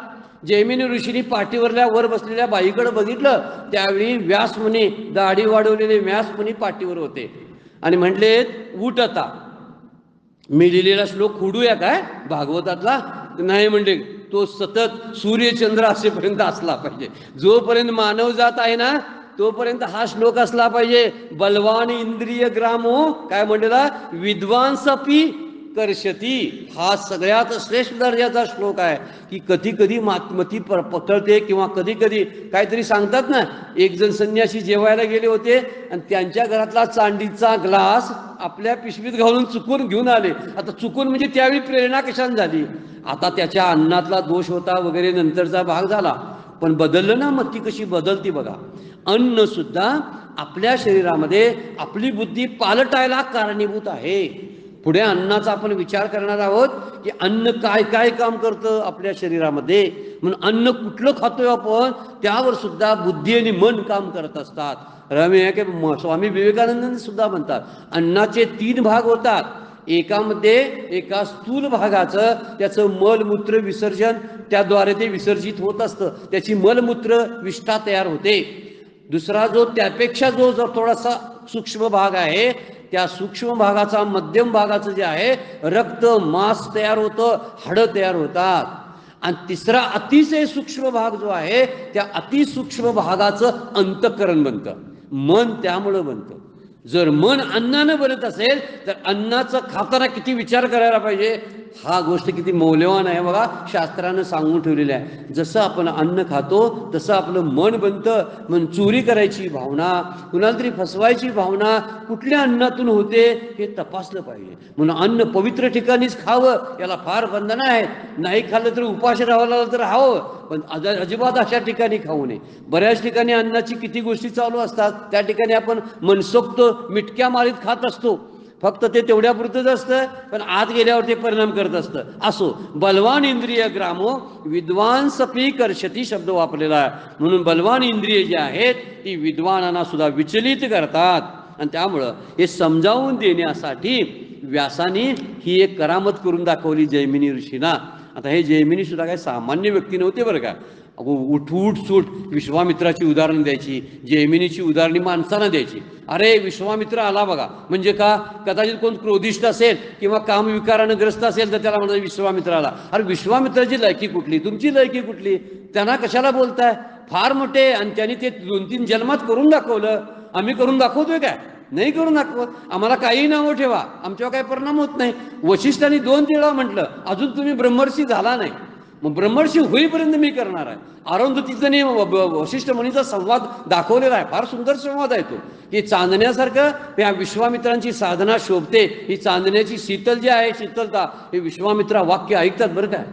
जैमिनी ऋषींनी पाठीवरल्या वर बसलेल्या बाईकडे बघितलं, त्यावेळी व्यासमुनी, दाढी वाढवलेले व्यासमुनी पाठीवर होते आणि म्हटले, उठ आता. मी लिहिलेला श्लोक खोडूया काय भागवतातला? नाही म्हणले, तो सतत सूर्यचंद्र असेपर्यंत असला पाहिजे. जोपर्यंत मानव जात आहे ना तोपर्यंत हा श्लोक असला पाहिजे. बलवान इंद्रिय ग्रामो, काय म्हणलेला, विद्वांसपी कर्षती. हा सगळ्यात श्रेष्ठ दर्जाचा श्लोक आहे की कधी कधी मती पतळते किंवा कधी कधी काहीतरी सांगतात ना. एक जण संन्यासी जेवायला गेले होते आणि त्यांच्या घरातला चांदीचा ग्लास आपल्या पिशवीत घालून चुकून घेऊन आले. आता चुकून म्हणजे त्यावेळी प्रेरणा कशाने झाली? आता त्याच्या अन्नातला दोष होता वगैरे, नंतरचा भाग झाला. पण बदललं ना, मग ती कशी बदलती बघा. अन्न सुद्धा आपल्या शरीरामध्ये आपली बुद्धी पालटायला कारणीभूत आहे. पुढे अन्नाचा आपण विचार करणार आहोत की अन्न काय काय काम करतं आपल्या शरीरामध्ये. म्हणून अन्न कुठलं खातोय आपण त्यावर सुद्धा बुद्धी आणि मन काम करत असतात. स्वामी विवेकानंद सुद्धा म्हणतात, अन्नाचे 3 भाग होतात. एकामध्ये एका स्थूल भागाचं त्याचं मलमूत्र विसर्जन, त्याद्वारे ते विसर्जित होत असतं, त्याची मलमूत्र विष्ठा तयार होते. दुसरा जो त्यापेक्षा जो थोडासा सूक्ष्म भाग आहे, त्या सूक्ष्म भागाचा, मध्यम भागाचं जे आहे, रक्त मांस तयार होतं, हाडं तयार होतात. आणि तिसरा अतिशय सूक्ष्म भाग जो आहे, त्या अतिसूक्ष्म भागाचं अंतःकरण बनतं, मन त्यामुळं बनतं. जर मन अन्नानं बनत असेल तर अन्नाचं खाताना किती विचार करायला पाहिजे. हा गोष्ट किती मौल्यवान आहे बघा, शास्त्रानं सांगून ठेवलेलं आहे. जसं आपण अन्न खातो तसं आपलं मन बनतं. मन चोरी करायची भावना, कुणाला तरी फसवायची भावना कुठल्या अन्नातून होते हे तपासलं पाहिजे. म्हणून अन्न पवित्र ठिकाणीच खावं, याला फार बंधनं आहेत. नाही खाल्लं तर उपाशी राहावं लागलं तर राहावं, पण अजिबात अशा ठिकाणी खाऊ नये. बऱ्याच ठिकाणी अन्नाची किती गोष्टी चालू असतात, त्या ठिकाणी आपण मनसोक्त मिटक्या मारीत खात असतो. फक्त ते तेवढ्यापुरतंच असतं, पण आत गेल्यावर ते परिणाम करत असतं. असो, बलवान इंद्रिय ग्रामो विद्वांसपी कर्षती शब्द वापरलेला आहे. म्हणून बलवान इंद्रिय जी आहेत ती विद्वानांना सुद्धा विचलित करतात. आणि त्यामुळं हे समजावून देण्यासाठी व्यासानी ही एक करामत करून दाखवली जैमिनी ऋषींना. आता हे जैमिनी सुद्धा काही सामान्य व्यक्ती नव्हते बरं का. उठ सूट विश्वामित्राची उदाहरण द्यायची, जैमिनीची उदाहरणी माणसांना द्यायची. अरे विश्वामित्र आला बघा, म्हणजे का कदाचित कोण क्रोधिष्ट असेल किंवा कामविकारानं ग्रस्त असेल तर त्याला म्हणतात विश्वामित्र आला. अरे विश्वामित्राची लायकी कुठली, तुमची लायकी कुठली? त्यांना कशाला बोलताय? फार मोठे, आणि त्यांनी ते 2-3 जन्मात करून दाखवलं. आम्ही करून दाखवतोय काय? नाही करून दाखवत. आम्हाला काही नावं ठेवा, आमच्यावर काही परिणाम होत नाही. वशिष्ठांनी 2 वेळा म्हटलं, अजून तुम्ही ब्रह्मर्षी झाला नाही, मग ब्रह्मर्षी होईपर्यंत मी करणार आहे. अरुंधतीचं वशिष्ठ मुनीचा संवाद दाखवलेला आहे, फार सुंदर संवाद आहे तो, की चांदण्यासारखं या विश्वामित्रांची साधना शोभते. ही चांदण्याची शीतल जी आहे, शीतलता, हे विश्वामित्रा वाक्य ऐकतात बरं काय.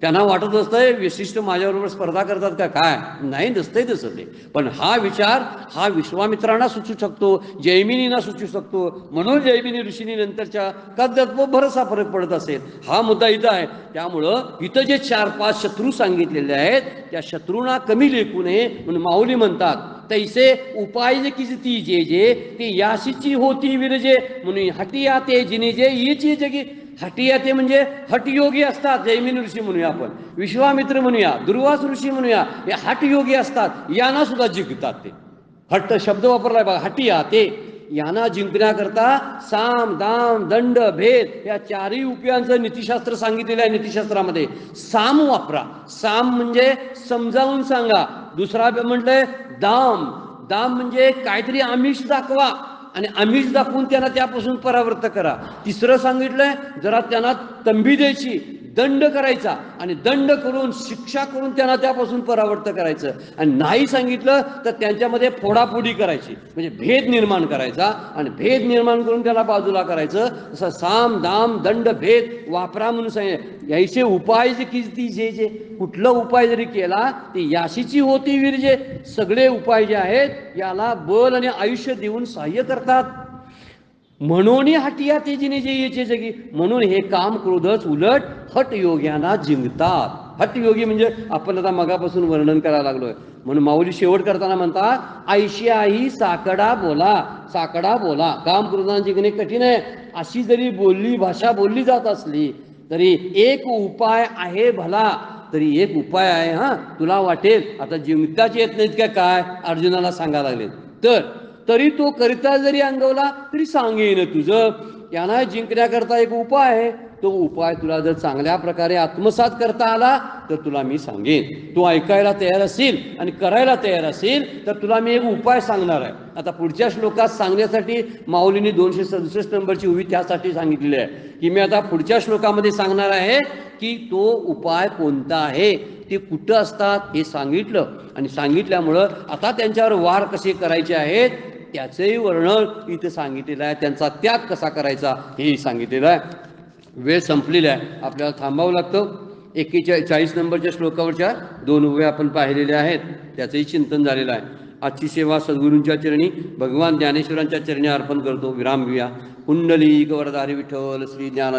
त्यांना वाटत असतंय विशिष्ट माझ्याबरोबर स्पर्धा करतात का काय, नाही, नसतंय तसं ते. पण हा विचार हा विश्वामित्रांना सुचू शकतो, जैमिनींना सुचू शकतो. म्हणून जैमिनी ऋषींनी नंतरच्या कदाचित भरसा फरक पडत असेल. हा मुद्दा इथं आहे. त्यामुळं इथं जे 4-5 शत्रू सांगितलेले आहेत त्या शत्रूंना कमी लेखू नये म्हणून माऊली म्हणतात, तैसे उपाय किती जे जे ते याशीची होती विरजे म्हणून हटिया ते जिने जे येची जगी. हटिया ते म्हणजे हटयोगी असतात. जैमिनी ऋषी म्हणूया आपण, विश्वामित्र म्हणूया, दुर्वास ऋषी म्हणूया, हे हटयोगी असतात. यांना सुद्धा जिंकतात ते. हट्ट शब्द वापरलाय बघा, हटिया ते. यांना जिंकण्याकरता साम दाम दंड भेद या चारही उपायांचं नीतिशास्त्र सांगितलेलं आहे. नीतिशास्त्रामध्ये साम वापरा. साम म्हणजे समजावून सांगा. दुसरा म्हटलंय दाम. दाम म्हणजे काहीतरी आमिष दाखवा आणि आमिष दाखवून त्यांना त्यापासून परावृत्त करा. तिसरं सांगितलंय जरा त्यांना तंबी द्यायची, दंड करायचा आणि दंड करून शिक्षा करून त्यांना त्यापासून परावृत्त करायचं. आणि नाही सांगितलं तर त्यांच्यामध्ये फोडाफोडी करायची, म्हणजे भेद निर्माण करायचा आणि भेद निर्माण करून त्याला बाजूला करायचं. असं साम दाम दंड भेद वापरा म्हणून सांगितलं. यायचे उपाय जे किती जे कुठला उपाय जरी केला ते याशीची होती वीर. जे सगळे उपाय जे आहेत याला बल आणि आयुष्य देऊन सहाय्य करतात. म्हणून हटिया तेजीने जे याचे जगी. म्हणून हे काम क्रोधच उलट हटयोग्यांना जिंकतात. हटयोगी म्हणजे आपण आता मगापासून वर्णन करायला लागलोय. म्हणून माऊली शेवट करताना म्हणतात, आयशियाही साकडा बोला. साकडा बोला. काम क्रोधांना जिंकणे कठीण आहे अशी जरी भाषा बोलली जात असली तरी एक उपाय आहे भला. तरी एक उपाय आहे. हा, तुला वाटेल आता जिंकताच येत नाहीत का काय, अर्जुनाला सांगायला लागले तरी तो करिता जरी अंगवला तरी सांगेन तुझं. यांना जिंकण्याकरता एक उपाय आहे. तो उपाय तुला जर चांगल्या प्रकारे आत्मसात करता आला तर तुला मी सांगेन. तू ऐकायला तयार असेल आणि करायला तयार असेल तर तुला मी एक उपाय सांगणार आहे. आता पुढच्या श्लोकात सांगण्यासाठी माऊलींनी 267 नंबरची उभी त्यासाठी सांगितलेली आहे की मी आता पुढच्या श्लोकामध्ये सांगणार आहे की तो उपाय कोणता आहे, ते कुठं असतात हे सांगितलं. आणि सांगितल्यामुळं आता त्यांच्यावर वार कसे करायचे आहेत त्याचंही वर्णन इथं सांगितलेलं आहे. त्यांचा त्याग कसा करायचा हेही सांगितलेलं आहे. वेळ संपलेला आहे, आपल्याला थांबावं लागतं. 41 नंबरच्या श्लोकावरच्या 2 उभ्या आपण पाहिलेल्या आहेत, त्याचंही चिंतन झालेलं आहे. आजची सेवा सद्गुरूंच्या चरणी भगवान ज्ञानेश्वरांच्या चरणी अर्पण करतो. विराम घेऊया. कुंडलिक वरदारी विठ्ठल श्री ज्ञान